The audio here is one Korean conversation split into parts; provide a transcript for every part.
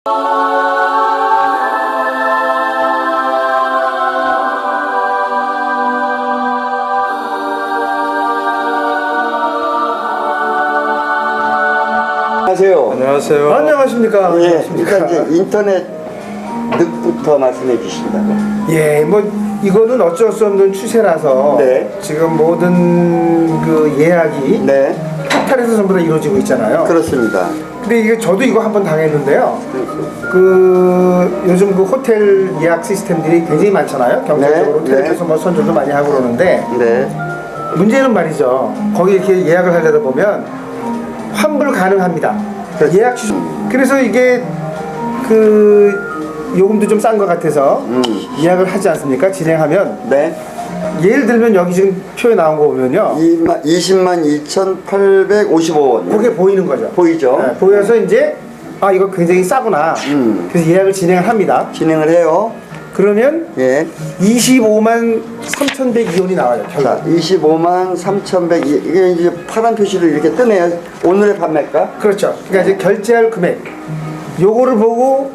안녕하세요. 안녕하세요. 안녕하십니까? 예, 일단 이제 인터넷 늑부터 말씀해 주신다고. 예, 뭐 이거는 어쩔 수 없는 추세라서 네. 지금 모든 그 예약이 네, 포탈에서 전부 다 이루어지고 있잖아요. 그렇습니다. 근데 이게 저도 이거 한번 당했는데요. 그 요즘 그 호텔 예약 시스템들이 굉장히 많잖아요. 경제적으로 네, 텔레비에서 뭐 선전도 많이 하고 그러는데 네, 문제는 말이죠. 거기 이렇게 예약을 하려다 보면 환불 가능합니다. 그렇죠. 예약 취소. 그래서 이게 그 요금도 좀 싼 것 같아서 예약을 하지 않습니까? 진행하면 네. 예를 들면 여기 지금 표에 나온 거 보면요. 202,855원. 그게 보이는 거죠. 보이죠? 네, 보여서 이제 아 이거 굉장히 싸구나. 그래서 예약을 진행을 합니다. 진행을 해요. 그러면 예. 25만 3,102원이 나와요. 자, 결국. 25만 3,100. 이게 이제 파란 표시로 이렇게 뜨네요. 오늘의 판매가. 그렇죠. 그러니까 이제 결제할 금액 요거를 보고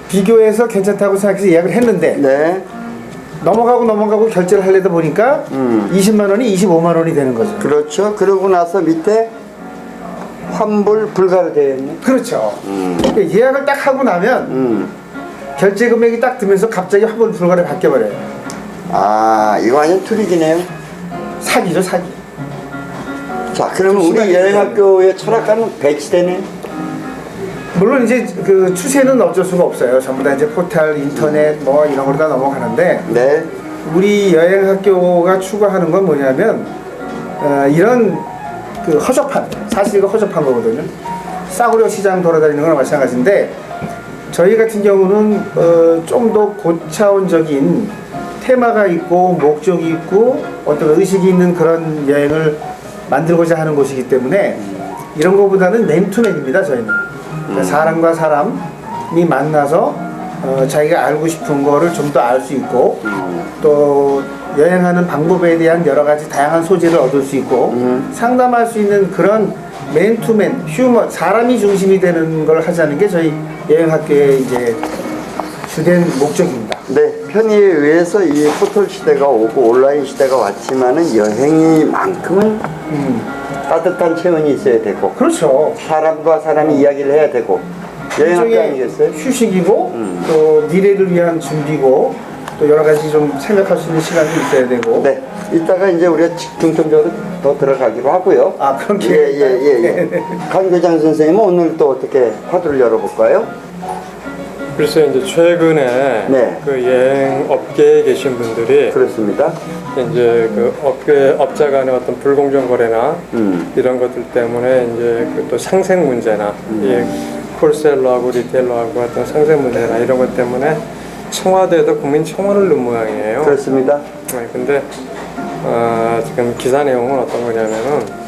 비교해서 괜찮다고 생각해서 예약을 했는데 네. 넘어가고 결제를 하려다 보니까 20만 원이 25만 원이 되는 거죠. 그렇죠. 그러고 나서 밑에 환불 불가로 되어 있네. 그렇죠. 그러니까 예약을 딱 하고 나면 결제 금액이 딱 뜨면서 갑자기 환불 불가로 바뀌어버려요. 아, 이거 완전 트릭이네요. 사기죠, 사기. 자, 그러면 우리 여행학교의 철학과는 배치되네. 물론 이제 그 추세는 어쩔 수가 없어요. 전부 다 이제 포털, 인터넷 뭐 이런 걸로 다 넘어가는데 네. 우리 여행학교가 추구하는 건 뭐냐면 이런 그 허접한, 사실 이거 허접한 거거든요. 싸구려 시장 돌아다니는 거랑 마찬가지인데 저희 같은 경우는 좀 더 고차원적인 테마가 있고 목적이 있고 어떤 의식이 있는 그런 여행을 만들고자 하는 곳이기 때문에 이런 거보다는 맨투맨입니다. 저희는 그러니까 사람과 사람이 만나서 자기가 알고 싶은 거를 좀 더 알 수 있고 또 여행하는 방법에 대한 여러 가지 다양한 소재를 얻을 수 있고 상담할 수 있는 그런 맨투맨 휴먼 사람이 중심이 되는 걸 하자는 게 저희 여행학교의 이제 주된 목적입니다. 네, 편의에 의해서 이 포털 시대가 오고 온라인 시대가 왔지만은 여행이만큼은 따뜻한 체온이 있어야 되고 그렇죠. 사람과 사람이 이야기를 해야 되고 여행학교 일종의 아니겠어요? 휴식이고 또 미래를 위한 준비고 또 여러 가지 좀 생각할 수 있는 시간도 있어야 되고. 네, 이따가 이제 우리가 중점적으로 더 들어가기로 하고요. 아, 그런 게. 예. 강 교장 선생님은 오늘 또 어떻게 화두를 열어볼까요? 글쎄 이제 최근에 네. 그 여행 업계에 계신 분들이 그렇습니다. 이제 그 업자 간의 어떤 불공정 거래나 이런 것들 때문에 이제 그 또 상생 문제나 이 홀셀러하고 리테일러하고 어떤 상생 문제나 이런 것 때문에 청와대에도 국민청원을 넣은 모양이에요. 그렇습니다. 네, 근데 지금 기사 내용은 어떤 거냐면은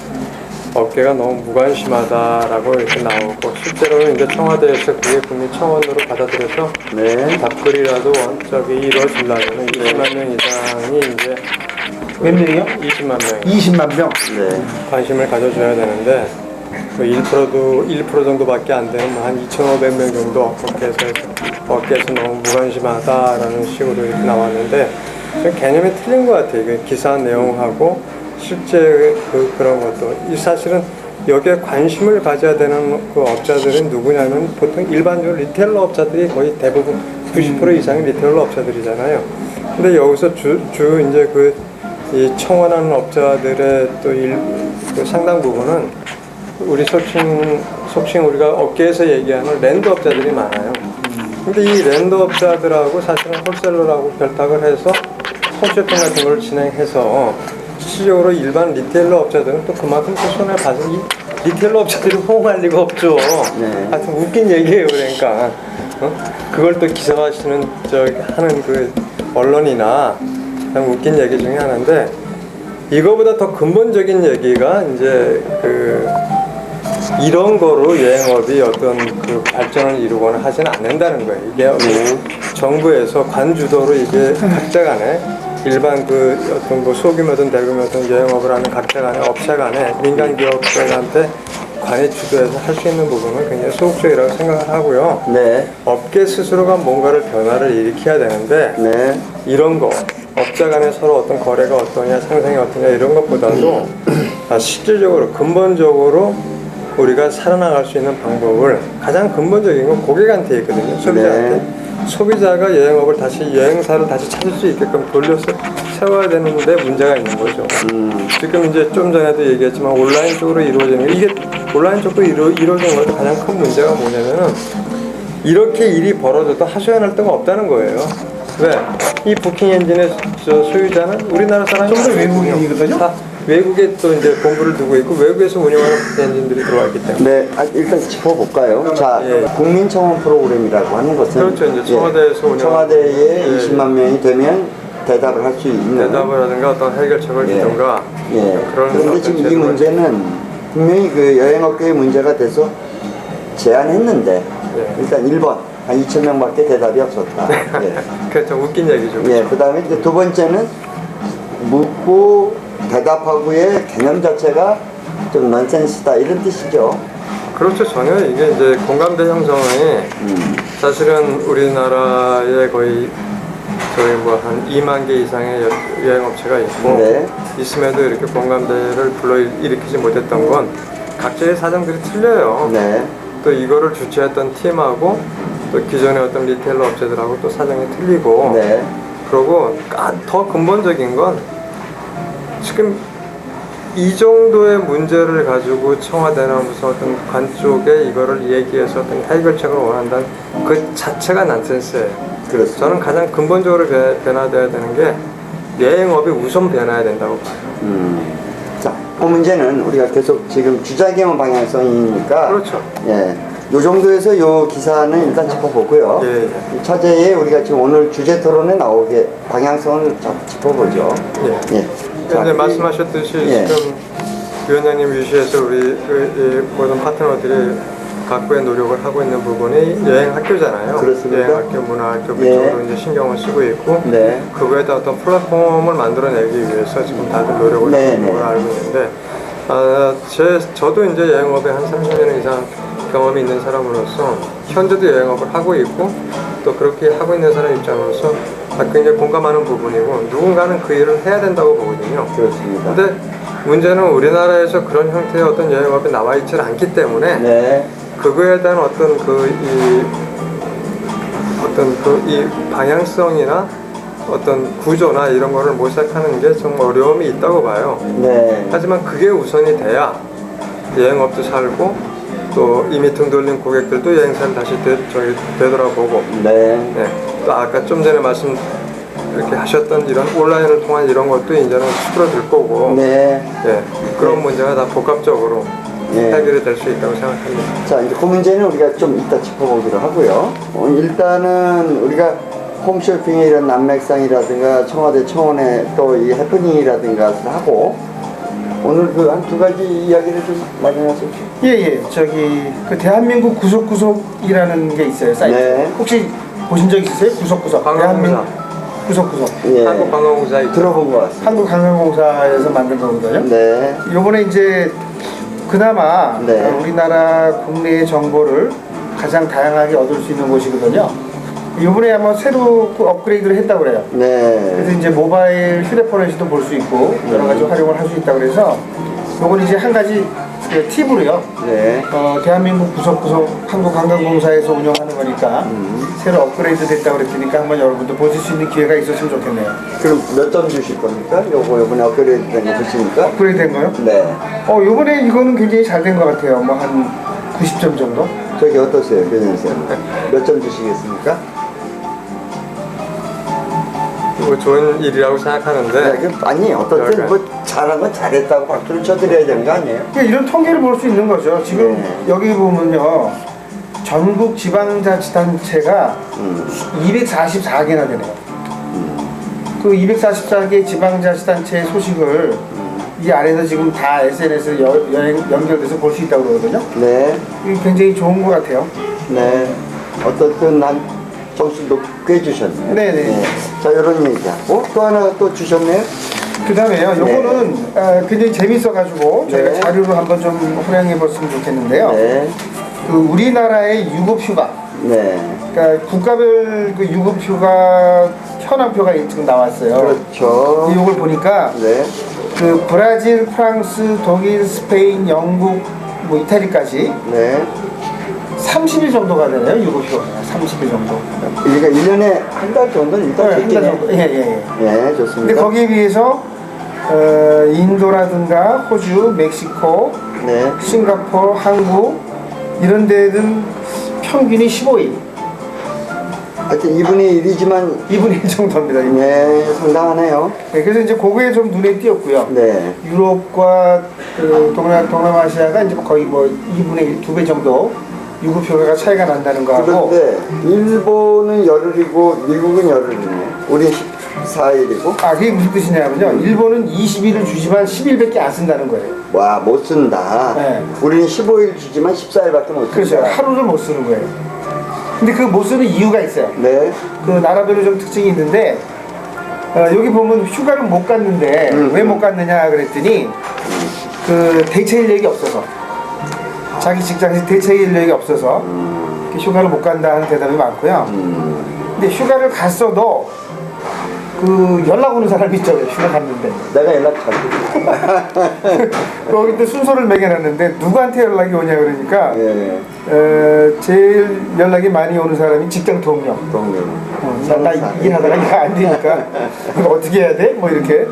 업계가 너무 무관심하다라고 이렇게 나오고 실제로는 이제 청와대에서 그게 국민청원으로 받아들여서 네. 답글이라도 원적이 이루어지려면 20만 명 이상이 이제 몇 명이요? 20만 명 20만 명. 네. 관심을 가져줘야 되는데 뭐 1% 정도밖에 안 되는 한 2,500명 정도 업계에서 너무 무관심하다라는 식으로 이렇게 나왔는데 좀 개념이 틀린 것 같아요. 이게 기사 내용하고 실제 그런 것도 이 사실은 여기에 관심을 가져야 되는 그 업자들은 누구냐면 보통 일반적으로 리테일러 업자들이 거의 대부분 90% 이상이 리테일러 업자들이잖아요. 근데 여기서 주 이제 이 청원하는 업자들의 또 그 상당 부분은 우리 속칭 우리가 업계에서 얘기하는 랜드 업자들이 많아요. 근데 이 랜드 업자들하고 사실은 홀셀러라고 결탁을 해서 홈쇼핑 같은 걸 진행해서 실질적으로 일반 리테일러 업자들은 또 그만큼 또 손해를 봐서 이 리테일러 업자들이 호응할 리가 없죠. 네. 하여튼 웃긴 얘기예요. 그러니까 그걸 또 기사화시는 하는 그 언론이나 참 웃긴 얘기 중에 하나인데 이거보다 더 근본적인 얘기가 이제 이런 거로 여행업이 어떤 그 발전을 이루거나 하지는 않는다는 거예요. 이게 정부에서 관주도로 이게 각자 간에 일반 그 어떤 뭐 소규모든 대규모든 여행업을 하는 각자 간에 업체 간에 민간 기업들한테 관이 주도해서 할 수 있는 부분은 굉장히 소극적이라고 생각을 하고요. 네. 업계 스스로가 뭔가를 변화를 일으켜야 되는데 네. 이런 거 업자 간에 서로 어떤 거래가 어떠냐 상생이 어떠냐 이런 것보다도 실질적으로 근본적으로 우리가 살아나갈 수 있는 방법을 가장 근본적인 건 고객한테 있거든요. 소비자한테. 네. 소비자가 여행업을 다시 여행사를 다시 찾을 수 있게끔 돌려서 세워야 되는데 문제가 있는 거죠. 지금 이제 좀 전에도 얘기했지만 온라인 쪽으로 이루어지는 게 이게 온라인 쪽으로 이루어지는 것도 가장 큰 문제가 뭐냐면은 이렇게 일이 벌어져도 하소연할 데가 없다는 거예요. 왜? 이 부킹 엔진의 소유자는 우리나라 사람이 좀 더 외국인이거든요. 다 외국에 또 이제 본부를 두고 있고 외국에서 운영하는 부킹 엔진들이 들어와 있기 때문에. 네, 일단 짚어볼까요? 자, 예. 국민청원 프로그램이라고 하는 것은 그렇죠. 이제 청와대에서 운영. 청와대에 예. 20만 명이 되면 대답을 할 수 있는 대답을 하든가 어떤 해결책을 예. 주든가 예. 그런 그런데 어떤 지금 이 제도가 문제는 분명히 그 여행업계의 문제가 돼서 제안했는데 예. 일단 1번 한 2천 명밖에 대답이 없었다. 예. 그게 좀 웃긴 얘기죠. 예. 그다음에 이제 두 번째는 묻고 대답하고의 개념 자체가 좀 넌센스다 이런 뜻이죠. 그렇죠. 전혀 이게 이제 공감대 형성이 사실은 우리나라에 거의 저희 뭐 한 2만 개 이상의 여행업체가 있고 네. 있음에도 이렇게 공감대를 불러일으키지 못했던 건 각자의 사정들이 틀려요. 네. 또 이거를 주최했던 팀하고 또 기존의 어떤 리테일러 업체들하고 또 사정이 틀리고 네. 그리고 더 근본적인 건 지금 이 정도의 문제를 가지고 청와대나 무슨 어떤 관 쪽에 이거를 얘기해서 어떤 해결책을 원한다는 그 자체가 난센스예요. 그렇습니다. 저는 가장 근본적으로 변화되어야 되는 게 여행업이 우선 변화해야 된다고 봐요. 자, 그 문제는 우리가 계속 지금 주자경험 방향성이니까 그렇죠. 예. 요 정도에서 요 기사는 일단 짚어보고요. 예, 예. 차제에 우리가 지금 오늘 주제 토론에 나오게 방향성을 짚어보죠. 예. 예. 자, 근데 말씀하셨듯이 예. 지금 위원장님 위시에서 우리 이 모든 파트너들이 각고의 노력을 하고 있는 부분이 여행 학교잖아요. 그렇습니다. 여행 학교, 문화 학교 예. 그쪽으로 이제 신경을 쓰고 있고 네. 그거에다 어떤 플랫폼을 만들어내기 위해서 지금 다들 노력을 네, 하고 있는 네. 걸 알고 있는데 저도 이제 여행업에 한 30년 이상 경험이 있는 사람으로서 현재도 여행업을 하고 있고 또 그렇게 하고 있는 사람 입장으로서 굉장히 공감하는 부분이고 누군가는 그 일을 해야 된다고 보거든요. 그렇습니다. 근데 문제는 우리나라에서 그런 형태의 어떤 여행업이 나와 있지 않기 때문에 네. 그거에 대한 어떤 이 방향성이나 어떤 구조나 이런 거를 모색하는 게 좀 어려움이 있다고 봐요. 네. 하지만 그게 우선이 돼야 여행업도 살고 또 이미 등 돌린 고객들도 여행사를 다시 되돌아보고 네. 네. 또 아까 좀 전에 말씀 이렇게 하셨던 이런 온라인을 통한 이런 것도 이제는 수그러들 거고 네. 예, 그런 문제가 다 복합적으로 네. 해결이 될 수 있다고 생각합니다. 자, 이제 그 문제는 우리가 좀 이따 짚어보기로 하고요. 일단은 우리가 홈쇼핑의 이런 난맥상이라든가 청와대 청원의 또 이 해프닝이라든가 하고 오늘 그 한 두 가지 이야기를 좀 마련하십시오. 예. 저기 그 대한민국 구석구석이라는 게 있어요. 사이트. 네. 혹시 보신 적 있으세요? 구석구석. 관광공사. 구석구석. 예. 한국관광공사 있죠. 들어본 것 같습니다. 한국관광공사에서 만든 거거든요. 네. 요번에 이제 그나마 네. 우리나라 국내의 정보를 가장 다양하게 얻을 수 있는 곳이거든요. 요번에 아마 새로 그 업그레이드를 했다고 그래요. 네. 그래서 이제 모바일 휴대폰에서도 볼 수 있고 여러 가지 활용을 할 수 있다고 그래서 요건 이제 한 가지 그 팁으로요. 네. 대한민국 구석구석 한국관광공사에서 운영하는 거니까 새로 업그레이드 됐다고 그랬으니까 한번 여러분도 보실 수 있는 기회가 있었으면 좋겠네요. 그럼 몇 점 주실 겁니까? 요번에 업그레이드 된 거 보시니까? 업그레이드 된 거요? 네. 요번에 이거는 굉장히 잘 된 것 같아요. 뭐 한 90점 정도? 저기 어떠세요, 변현 쌤? 몇 점 주시겠습니까? 뭐 좋은 일이라고 생각하는데 네, 아니 어떻든 뭐 잘한 건 잘했다고 박수를 쳐드려야 되는 거 아니에요? 그러니까 이런 통계를 볼 수 있는 거죠. 지금 네. 여기 보면요. 전국 지방자치단체가 244개나 되네요. 그 244개 지방자치단체의 소식을 이 안에서 지금 다 SNS에 연결돼서 볼 수 있다고 그러거든요. 네. 이게 굉장히 좋은 것 같아요. 네. 어떻든 난 점수 높게 주셨네요. 네네. 자, 이런 얘기하고 또 하나 또 주셨네요. 그 다음에요, 요거는 굉장히 재밌어가지고 저희가 네. 자료로 한번 좀 활용해 봤으면 좋겠는데요. 네. 그 우리나라의 유급휴가, 네. 그러니까 국가별 그 유급휴가 현황표가 지금 나왔어요. 그렇죠. 이걸 보니까 네. 그 브라질, 프랑스, 독일, 스페인, 영국, 뭐 이태리까지 네. 30일 정도가 되네요. 유급휴가 30일 정도. 그러니까 1년에 한 달 정도는 일단 한 달 있겠네. 정도. 예. 네, 좋습니다. 근데 거기에 비해서 인도라든가 호주, 멕시코, 네. 싱가포르, 한국 이런 데는 평균이 15일. 하여튼 2분의 1이지만 2분의 1 정도입니다. 네, 상당하네요. 네, 그래서 이제 그거에 좀 눈에 띄었고요. 네. 유럽과 그 동남아시아가 이제 거의 뭐 2분의 1, 2배 정도 유급휴가가 차이가 난다는 거하고. 그런데 일본은 열흘이고 미국은 열흘이네. 우리 14일이고. 그게 무슨 뜻이냐면요. 일본은 20일을 주지만 10일밖에 안 쓴다는 거예요. 와, 못 쓴다. 네. 우리는 15일 주지만 14일밖에 못 쓴다. 그렇죠. 하루를 못 쓰는 거예요. 근데 그 못 쓰는 이유가 있어요. 네. 그 나라별로 좀 특징이 있는데 여기 보면 휴가를 못 갔는데 왜 못 갔느냐 그랬더니 그 대체 인력이 없어서, 자기 직장에서 대체 인력이 없어서 휴가를 못 간다 하는 대답이 많고요. 근데 휴가를 갔어도 그 연락 오는 사람이 있죠. 휴가 갔는데 내가 연락 잘. 거기 또 순서를 매겨놨는데 누구한테 연락이 오냐 그러니까 예. 제일 연락이 많이 오는 사람이 직장 동료. 동료. 나 일하다가 이거 안 되니까 이거 어떻게 해야 돼? 뭐 이렇게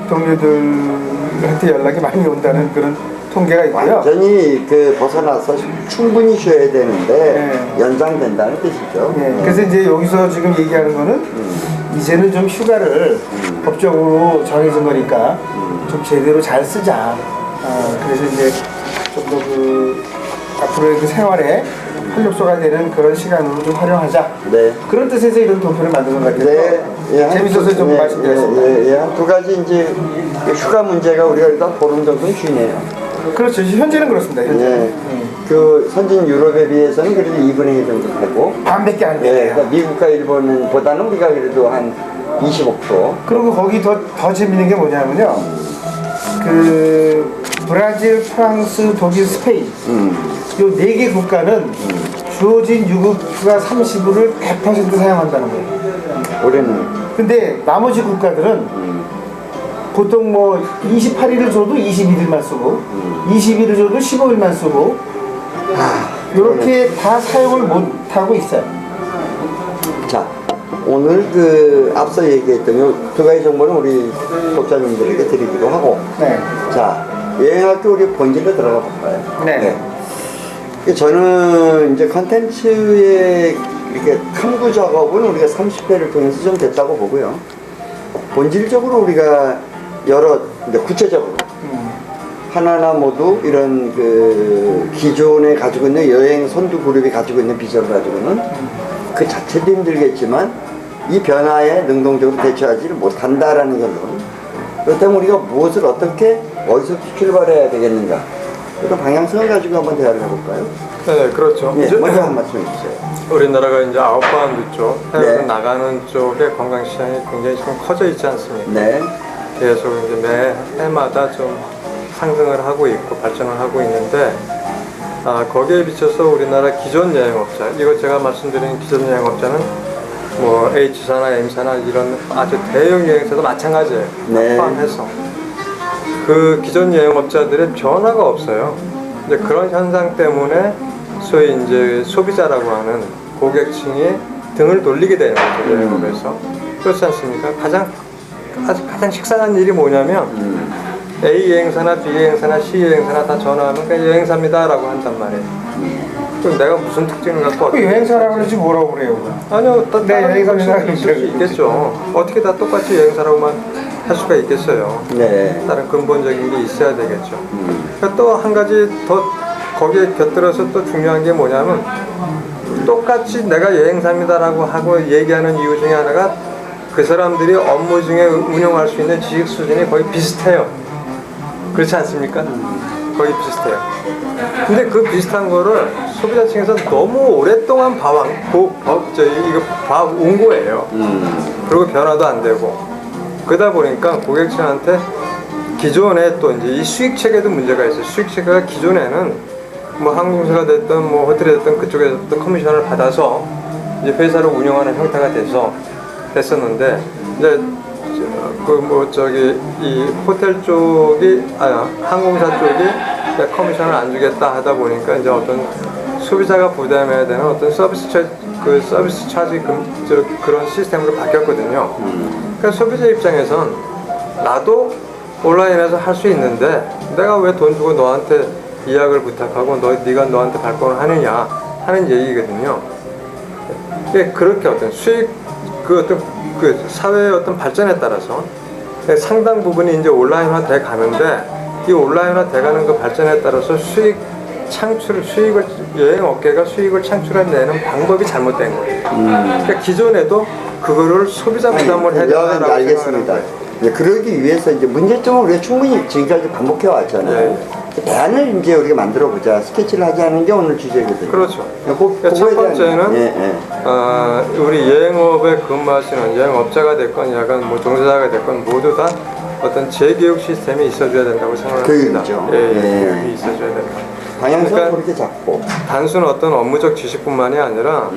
동료들한테 연락이 많이 온다는 그런 통계가 있고요. 완전히 그 벗어나서 충분히 쉬어야 되는데 네. 연장된다는 뜻이죠. 예, 그래서 이제 여기서 지금 얘기하는 거는 이제는 좀 휴가를 법적으로 정해진 거니까 좀 제대로 잘 쓰자. 그래서 이제 좀 더 그 앞으로의 그 생활에 활력소가 되는 그런 시간으로 좀 활용하자. 네. 그런 뜻에서 이런 도표를 만든 것 같아서 네. 예, 재밌어서 좀 말씀드렸습니다. 한 두 가지 이제 휴가 문제가 우리가 일단 보름 정도는 쉬네요. 그렇죠. 현재는 그렇습니다. 현재. 네. 그 선진 유럽에 비해서는 그래도 2분의 1 정도 되고. 반밖에 안 네. 돼요. 그러니까 미국과 일본보다는 우리가 그래도 한 25%. 그리고 거기 더 재밌는 게 뭐냐면요. 그 브라질, 프랑스, 독일, 스페인 요 4개 국가는 주어진 유급휴가 30일을 100% 사용한다는 거예요. 올해는. 근데 나머지 국가들은 보통 뭐 28일을 줘도 21일만 쓰고 20일을 줘도 15일만 쓰고 이렇게 다 사용을 못 하고 있어요. 자, 오늘 그 앞서 얘기했던 요 두 가지 정보는 우리 독자님들에게 드리기로 하고. 네. 자, 여행학교 우리 본질로 들어가 볼까요? 네. 저는 이제 컨텐츠의 이렇게 탐구 작업은 우리가 30회를 통해서 좀 됐다고 보고요. 본질적으로 우리가 여러, 이제 구체적으로 하나하나 모두 이런 그 기존에 가지고 있는 여행 선두 그룹이 가지고 있는 비전을 가지고는 그 자체도 힘들겠지만 이 변화에 능동적으로 대처하지를 못한다라는 결론. 그렇다면 우리가 무엇을 어떻게 어디서 출발해야 되겠는가? 그 방향성을 가지고 한번 대화를 해볼까요? 네, 그렇죠. 네, 이제 먼저 한 말씀 해주세요. 우리나라가 이제 아웃바운드 쪽, 해외로 네. 나가는 쪽에 관광 시장이 굉장히 좀 커져 있지 않습니까? 네. 계속 이제 매 해마다 좀 상승을 하고 있고 발전을 하고 있는데 거기에 비춰서 우리나라 기존 여행업자, 이거 제가 말씀드린 기존 여행업자는 뭐 H사나 M사나 이런 아주 대형 여행사도 마찬가지예요. 네. 포함해서 그 기존 여행업자들의 변화가 없어요. 이제 그런 현상 때문에 소위 이제 소비자라고 하는 고객층이 등을 돌리게 되는 거죠, 여행업에서. 그렇지 않습니까? 가장 식상한 일이 뭐냐면 A 여행사나 B 여행사나 C 여행사나 다 전화하면 그냥 여행사입니다라고 한단 말이에요. 그럼 내가 무슨 특징을 갖고 그 여행사라고 그러지 뭐라고 그래요? 아니요, 네, 여행사입니다. 있을 수 있겠죠. 어떻게 다 똑같이 여행사라고만 할 수가 있겠어요. 네. 다른 근본적인 게 있어야 되겠죠. 또 한 가지 더 거기에 곁들여서 또 중요한 게 뭐냐면 똑같이 내가 여행사입니다라고 하고 얘기하는 이유 중에 하나가 그 사람들이 업무 중에 운영할 수 있는 지식 수준이 거의 비슷해요. 그렇지 않습니까? 거의 비슷해요. 근데 그 비슷한 거를 소비자 층에서 너무 오랫동안 봐온 거예요. 그리고 변화도 안 되고. 그러다 보니까 고객층한테 기존에 또 이제 이 수익 체계도 문제가 있어요. 수익 체계가 기존에는 뭐 항공사가 됐든 뭐 호텔이 됐든 그쪽에서 커미션을 받아서 이제 회사를 운영하는 형태가 됐었는데 이제 그 뭐 저기 이 호텔 쪽이 항공사 쪽이 커미션을 안 주겠다 하다 보니까 이제 어떤 소비자가 부담해야 되는 어떤 서비스 차지 그런 시스템으로 바뀌었거든요. 그러니까 소비자 입장에선 나도 온라인에서 할 수 있는데 내가 왜 돈 주고 너한테 예약을 부탁하고 네가 너한테 발권을 하느냐 하는 얘기거든요. 그렇게 어떤 수익 그 사회의 어떤 발전에 따라서 상당 부분이 이제 온라인화 돼 가는데 이 온라인화 돼 가는 그 발전에 따라서 여행 업계가 수익을 창출해내는 방법이 잘못된 거예요. 그러니까 기존에도 그거를 소비자 부담을 해달라고 알겠습니다. 그러기 위해서 이제 문제점은 우리가 충분히 지금까지 반복해 왔잖아요. 대안을 이제 우리가 만들어 보자. 스케치를 하지 않은 게 오늘 주제거든요. 그렇죠. 첫 번째는 우리 여행업에 근무하시는 여행업자가 됐건 약간 뭐 종사자가 됐건 모두 다 어떤 재교육 시스템이 있어줘야 된다고 생각합니다. 교육이죠. 교육이 있어줘야 된다. 방향성을 그렇게 잡고 단순 어떤 업무적 지식뿐만이 아니라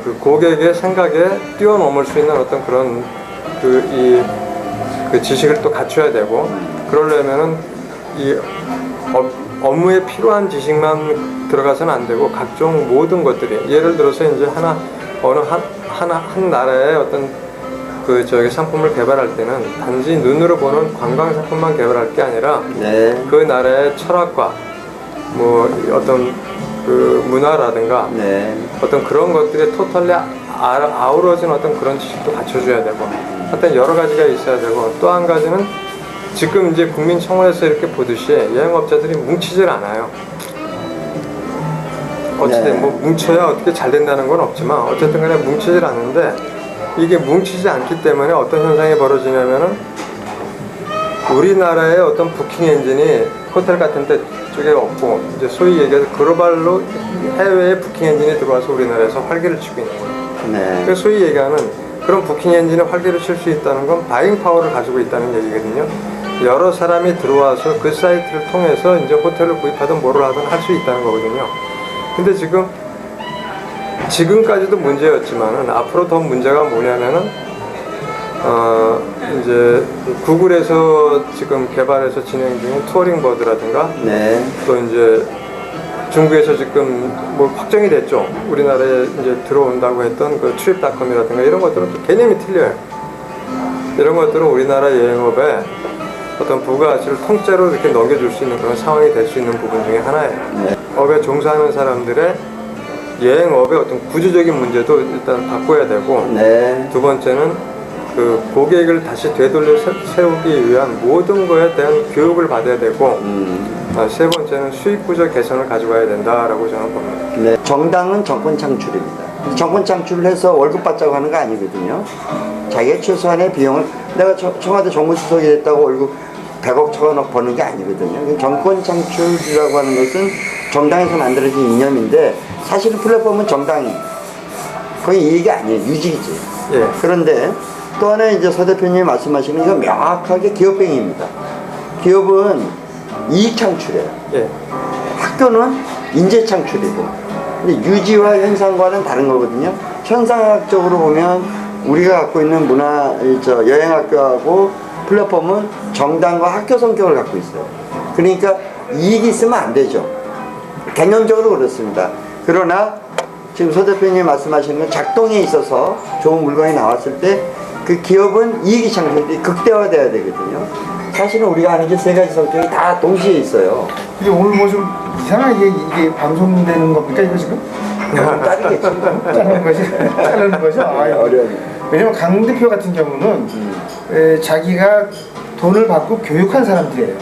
그 고객의 생각에 뛰어넘을 수 있는 어떤 그런 그 지식을 또 갖춰야 되고 그러려면은 이 업무에 필요한 지식만 들어가서는 안 되고 각종 모든 것들이 예를 들어서 이제 한 나라의 어떤 그 저기 상품을 개발할 때는 단지 눈으로 보는 관광 상품만 개발할 게 아니라 그 나라의 철학과 뭐 어떤 그 문화라든가 어떤 그런 것들이 토탈리 아우러진 어떤 그런 지식도 갖춰줘야 되고 하여튼 여러 가지가 있어야 되고 또 한 가지는 지금 이제 국민청원에서 이렇게 보듯이 여행업자들이 뭉치질 않아요. 어쨌든 뭐 뭉쳐야 어떻게 잘 된다는 건 없지만 어쨌든 간에 뭉치질 않는데 이게 뭉치지 않기 때문에 어떤 현상이 벌어지냐면은 우리나라의 어떤 부킹 엔진이 호텔 같은 데 쪽에 없고 이제 소위 얘기해서 글로벌로 해외에 부킹 엔진이 들어와서 우리나라에서 활기를 치고 있는 거예요. 그래서 소위 얘기하는 그런 부킹 엔진이 활기를 칠 수 있다는 건 바잉 파워를 가지고 있다는 얘기거든요. 여러 사람이 들어와서 그 사이트를 통해서 이제 호텔을 구입하든 뭐를 하든 할 수 있다는 거거든요. 근데 지금까지도 문제였지만은 앞으로 더 문제가 뭐냐면은 이제 구글에서 지금 개발해서 진행 중인 투어링 버드라든가 또 이제 중국에서 지금 뭐 확정이 됐죠. 우리나라에 이제 들어온다고 했던 그 트립닷컴이라든가 이런 것들은 또 개념이 틀려요. 이런 것들은 우리나라 여행업에 어떤 부가가치를 통째로 이렇게 넘겨줄 수 있는 그런 상황이 될 수 있는 부분 중에 하나예요. 업에 종사하는 사람들의 여행업의 어떤 구조적인 문제도 일단 바꿔야 되고 두 번째는 그 고객을 다시 되돌려 세우기 위한 모든 거에 대한 교육을 받아야 되고 세 번째는 수익 구조 개선을 가져가야 된다라고 저는 봅니다. 정당은 정권 창출입니다. 정권 창출을 해서 월급 받자고 하는 거 아니거든요. 자기가 최소한의 비용을 내가 청와대 정무수석이 됐다고 월급 100억 1000억 버는 게 아니거든요. 정권 창출이라고 하는 것은 정당에서 만들어진 이념인데 사실은 플랫폼은 정당이 거의 이익이 아니에요. 유직이지. 그런데 또 하나 이제 서 대표님이 말씀하시는 건 명확하게 기업행위입니다. 기업은 이익 창출이에요. 학교는 인재 창출이고 근데 유지와 현상과는 다른 거거든요. 현상학적으로 보면 우리가 갖고 있는 여행학교하고 플랫폼은 정당과 학교 성격을 갖고 있어요. 그러니까 이익이 있으면 안 되죠. 개념적으로 그렇습니다. 그러나 지금 서 대표님 말씀하시는 건 작동에 있어서 좋은 물건이 나왔을 때 그 기업은 이익이 창출이 극대화돼야 되거든요. 사실은 우리가 하는 게 세 가지 성격이 다 동시에 있어요. 근데 오늘 뭐 좀 이상하게 이게 방송되는 겁니까 이거 지금? 자르겠지. 자르는 거죠? 어려워요. 왜냐면 강 대표 같은 경우는 자기가 돈을 받고 교육한 사람들이에요.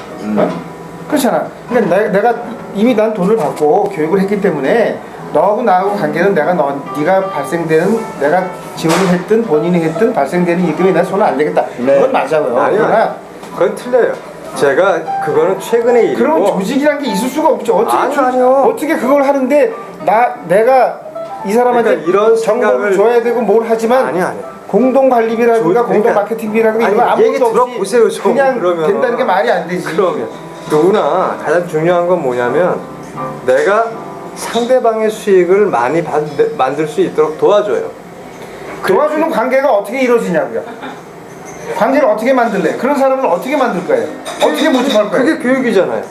그렇잖아. 그러니까 내가 이미 난 돈을 받고 교육을 했기 때문에 너하고 나하고 관계는 네가 발생되는 내가 지원을 했든 본인이 했든 발생되는 이익금에 내가 손을 안 대겠다. 그건 맞아요. 아니요. 그건 틀려요. 제가 그거는 최근의 일이고. 그럼 조직이란 게 있을 수가 없죠. 아니요. 어떻게 그걸 하는데 내가 이 사람한테 그러니까 이런 정보를 생각을 줘야 되고 뭘 하지만 아니. 공동 관리비라든가 공동 그러니까 마케팅비라든가 아니, 이런 거 얘기 아무것도 없이 들어보세요, 좀. 그냥 그러면. 된다는 게 말이 안 되지. 그러면 누구나 가장 중요한 건 뭐냐면 내가 상대방의 수익을 많이 만들 수 있도록 도와줘요. 도와주는 관계가 어떻게 이루어지냐고요. 관계를 어떻게 만들래? 그런 사람을 어떻게 만들 거예요? 어떻게 모집할 거예요? 그게 교육이잖아요.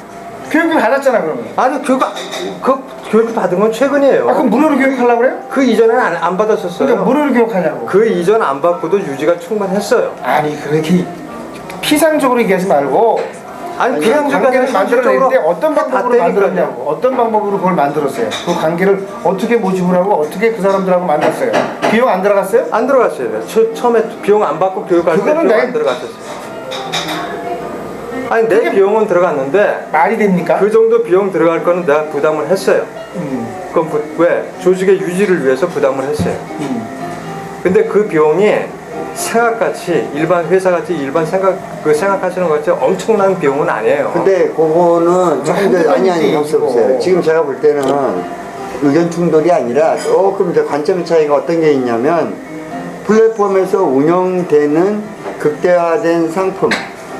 교육을 받았잖아 그러면. 아니 교육 받은 건 최근이에요. 아 그럼 무료로 교육하려고 그래요? 그 이전에는 안 받았었어요. 그러니까 무료로 교육하냐고. 그 이전 안 받고도 유지가 충분했어요. 아니 그렇게 피상적으로 얘기하지 말고 아니 그런 관계를 만들어낼 때 어떤 방법으로 봤다니까요. 만들었냐고. 어떤 방법으로 그걸 만들었어요. 그 관계를 어떻게 모집을 하고 어떻게 그 사람들하고 만났어요. 비용 안 들어갔어요? 안 들어갔어요. 처음에 비용 안 받고 교육할 때 그거는 비용 내- 안 들어갔었어요. 아니 내 그게 비용은 들어갔는데 말이 됩니까? 그 정도 비용 들어갈 거는 내가 부담을 했어요. 그럼 왜? 조직의 유지를 위해서 부담을 했어요. 근데 그 비용이 생각같이 일반 회사같이 일반 생각하시는 것 같이 엄청난 비용은 아니에요. 근데 그거는 조금 한두 더 아니 가지지, 가만있어 이거. 보세요. 지금 제가 볼 때는 의견 충돌이 아니라 조금 이제 관점의 차이가 어떤 게 있냐면 플랫폼에서 운영되는 극대화된 상품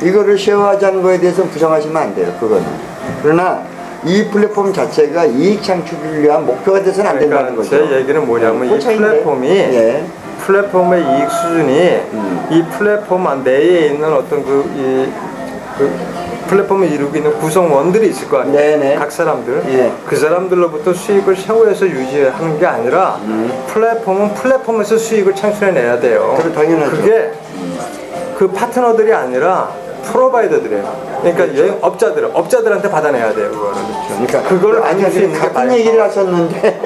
이거를 쉐어하자는 거에 대해서는 부정하시면 안 돼요. 그거는. 그러나 이 플랫폼 자체가 이익 창출을 위한 목표가 돼서는 안 된다는 그러니까 거죠. 제 얘기는 뭐냐면 그 이 차이인데. 플랫폼이 예. 플랫폼의 이익 수준이 이 플랫폼 내에 있는 어떤 그 플랫폼을 이루고 있는 구성원들이 있을 거 아니에요. 네네. 각 사람들. 예. 그 사람들로부터 수익을 샤워해서 유지하는 게 아니라 플랫폼은 플랫폼에서 수익을 창출해내야 돼요. 그럼 당연하죠. 그게 그 파트너들이 아니라 프로바이더들이에요. 그러니까 여행 업자들한테 받아내야 돼요. 그거를. 그러니까 그걸 아니 만들 수 있는 게 같은 말이에요. 얘기를 하셨는데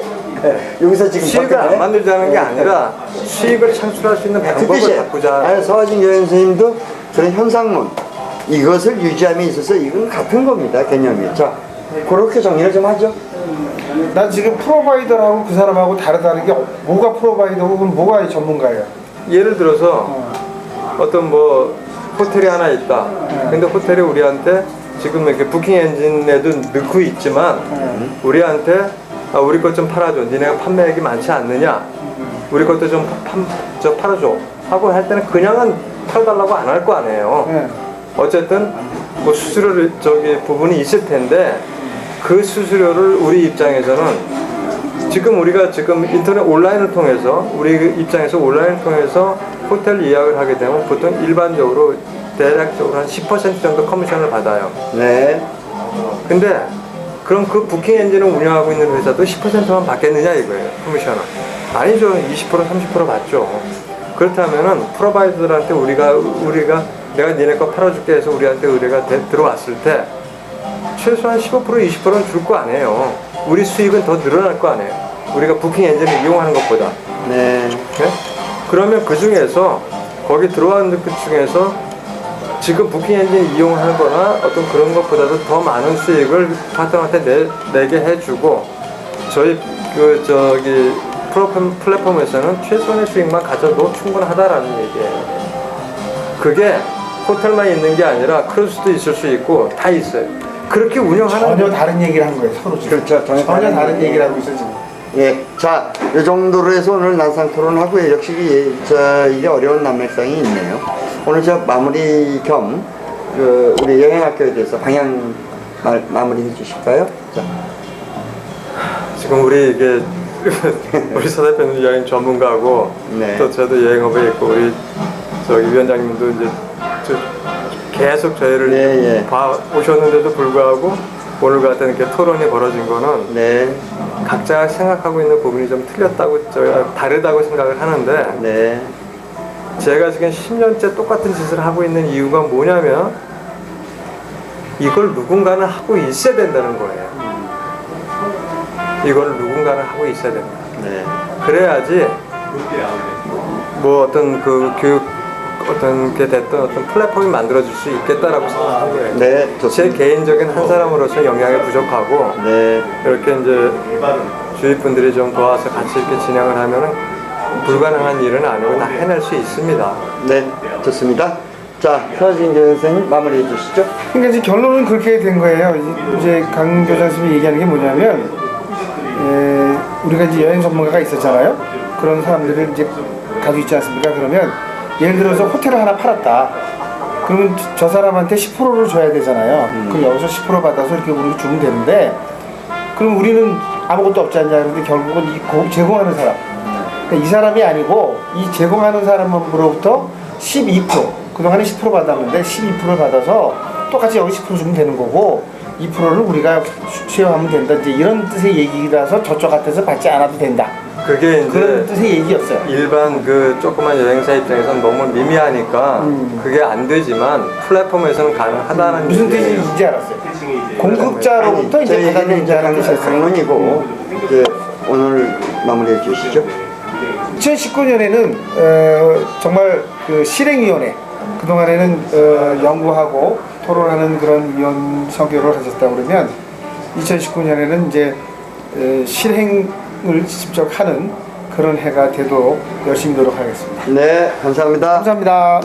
여기서 지금 수익을 바뀌네. 안 만들자는 게 아니라 수익을 창출할 수 있는 방법을 특히 바꾸자. 아니 서하진 교장 선생님도 그런 현상론 이것을 유지함에 있어서 이건 같은 겁니다 개념이. 자 그렇게 정리를 좀 하죠. 난 지금 프로바이더라고 그 사람하고 다르다는 게 뭐가 프로바이더고 그럼 뭐가 전문가예요? 예를 들어서 어떤 뭐 호텔이 하나 있다. 근데 호텔이 우리한테 지금 이렇게 부킹 엔진에도 넣고 있지만 우리한테 우리 것 좀 팔아줘. 니네가 판매액이 많지 않느냐? 우리 것도 좀 팔아줘. 하고 할 때는 그냥은 팔달라고 안 할 거 아니에요. 네. 어쨌든 뭐 수수료 부분이 있을 텐데 그 수수료를 우리 입장에서는 지금 우리가 지금 인터넷 온라인을 통해서 우리 입장에서 온라인을 통해서 호텔 예약을 하게 되면 보통 일반적으로 대략적으로 한 10% 정도 커미션을 받아요. 네. 근데 그럼 그 부킹 엔진을 운영하고 있는 회사도 10%만 받겠느냐 이거예요. 커미션은. 아니죠. 20% 30% 받죠. 그렇다면은 프로바이더들한테 우리가 내가 니네 거 팔아줄게 해서 우리한테 의뢰가 들어왔을 때 최소한 15% 20%는 줄 거 아니에요. 우리 수익은 더 늘어날 거 아니에요. 우리가 부킹 엔진을 이용하는 것보다. 네. 네? 그러면 그 중에서 거기 들어가는 그 중에서 지금 부킹 엔진 이용하는 거나 어떤 그런 것보다도 더 많은 수익을 파트너한테 내게 해주고 저희 플랫폼에서는 최소한의 수익만 가져도 충분하다라는 얘기예요. 그게 호텔만 있는 게 아니라 크루즈도 있을 수 있고 다 있어요. 그렇게 운영하는 전혀 다른 얘기를 한 거예요 서로 지금. 그렇죠. 전혀 다른 얘기를 하고 있어요 지금. 예. 자, 이 정도로 해서 오늘 난상 토론하고요. 역시 이게 어려운 난맥상이 있네요. 오늘 저 마무리 겸 우리 여행학교에 대해서 방향 마무리 해주실까요? 자. 지금 우리 이게 우리 서 대표는 여행 전문가고 네. 또 저도 여행업에 있고 우리 위원장님도 이제 계속 저희를 네, 예. 봐 오셨는데도 불구하고 오늘 같은 이렇게 토론이 벌어진 거는 네. 각자 생각하고 있는 부분이 좀 틀렸다고 저희가 다르다고 생각을 하는데 네. 제가 지금 10년째 똑같은 짓을 하고 있는 이유가 뭐냐면 이걸 누군가는 하고 있어야 된다는 거예요. 이걸 누군가는 하고 있어야 된다. 네. 그래야지 뭐 어떤 그 교육 어떤 게 됐던 어떤 플랫폼이 만들어질 수 있겠다라고 생각하는 거예요. 네. 제 좋습니다. 개인적인 한 사람으로서 영향이 부족하고 네. 이렇게 이제 주위 분들이 좀 도와서 같이 이렇게 진행을 하면은 불가능한 일은 아니고 다 해낼 수 있습니다. 네. 좋습니다. 자, 서하진 교장 선생님 마무리 해주시죠. 그러니까 이제 결론은 그렇게 된 거예요. 이제 강 교장 선생님이 얘기하는 게 뭐냐면 우리가 이제 여행 전문가가 있었잖아요. 그런 사람들을 이제 가지고 있지 않습니까? 그러면 예를 들어서 호텔을 하나 팔았다. 그러면 저 사람한테 10%를 줘야 되잖아요. 그럼 여기서 10% 받아서 이렇게 우리가 주면 되는데, 그럼 우리는 아무것도 없지 않냐. 그런데 결국은 이 제공하는 사람, 그러니까 이 사람이 아니고 이 제공하는 사람으로부터 12%, 그동안에 10% 받았는데 12% 받아서 똑같이 여기 10% 주면 되는 거고 2%를 우리가 수여하면 된다. 이제 이런 뜻의 얘기라서 저쪽한테서 받지 않아도 된다. 그게 그런 이제 뜻의 얘기였어요. 일반 그 조그만 여행사 입장에서는 너무 미미하니까 그게 안 되지만 플랫폼에서는 가능하다는 무슨 얘기예요. 뜻인지 알았어요. 공급자로부터 이제 저희 얘기는 받아들이는 이제 자라는 뜻이었어요. 강론이고 이제 오늘 마무리해 주시죠. 2019년에는 정말 그 실행위원회, 그동안에는 연구하고 토론하는 그런 위원 성격을 하셨다고 그러면 2019년에는 이제 실행을 직접 하는 그런 해가 되도록 열심히 노력하겠습니다. 네, 감사합니다. 감사합니다.